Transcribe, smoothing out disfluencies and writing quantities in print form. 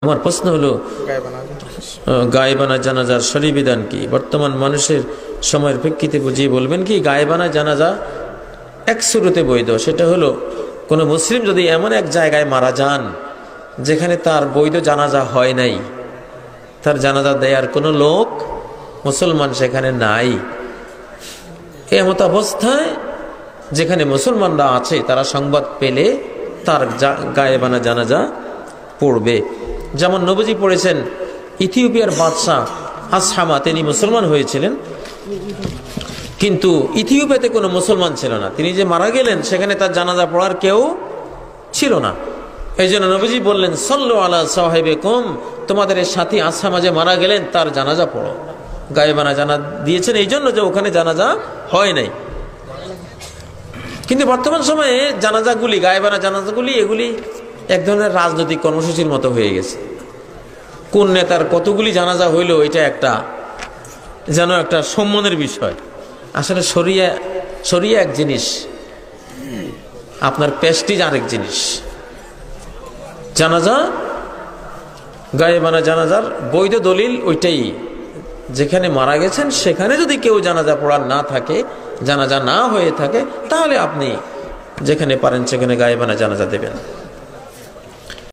আমার প্রশ্ন হলো গায়েবানা জানাজার শরঈ বিধান কি? বর্তমান মানুষের সময়ের প্রেক্ষিতে বুঝিয়ে বলবেন কি? গায়েবানা জানাজা এক শুরুতে বৈধ, সেটা হলো কোনো মুসলিম যদি এমন এক জায়গায় মারা যান যেখানে তার বৈধ জানাজা হয় নাই, তার জানাজা দেয়ার কোনো লোক মুসলমান সেখানে নাই, এমত অবস্থায় যেখানে মুসলমানরা আছে তারা সংবাদ পেলে তার গায়েবানা জানাজা পড়বে। যেমন নবীজি পড়েছেন ইথিওপিয়ার বাদশাহ আসহামা, তিনি মুসলমান হয়েছিলেন, কিন্তু ইথিওপিয়াতে কোনো মুসলমান ছিল না। তিনি যে মারা গেলেন সেখানে তার জানাজা পড়ার কেউ ছিল না। এই জন্য নবীজি বললেন সাল্লু আলা সাহিবিকুম, তোমাদের এই সাথী আসহামা যে মারা গেলেন তার জানাজা পড়ো। গায়েবানা জানা দিয়েছেন এই জন্য যে ওখানে জানাজা হয় নাই। কিন্তু বর্তমান সময়ে জানাজাগুলি, গায়েবানা জানাজাগুলি, এগুলি এক ধরনের রাজনৈতিক কর্মসূচির মতো হয়ে গেছে। কোন নেতার কতগুলি জানাজা হইল এটা একটা যেন একটা সম্মানের বিষয়। আসলে শরিয়া এক জিনিস, আপনার প্রেস্টিজ আরেক জিনিস। জানাজা, গায়েবানা জানাজার বৈধ দলিল ওইটাই, যেখানে মারা গেছেন সেখানে যদি কেউ জানাজা পড়ার না থাকে, জানাজা না হয়ে থাকে, তাহলে আপনি যেখানে পারেন সেখানে গায়েবানা জানাজা দেবেন।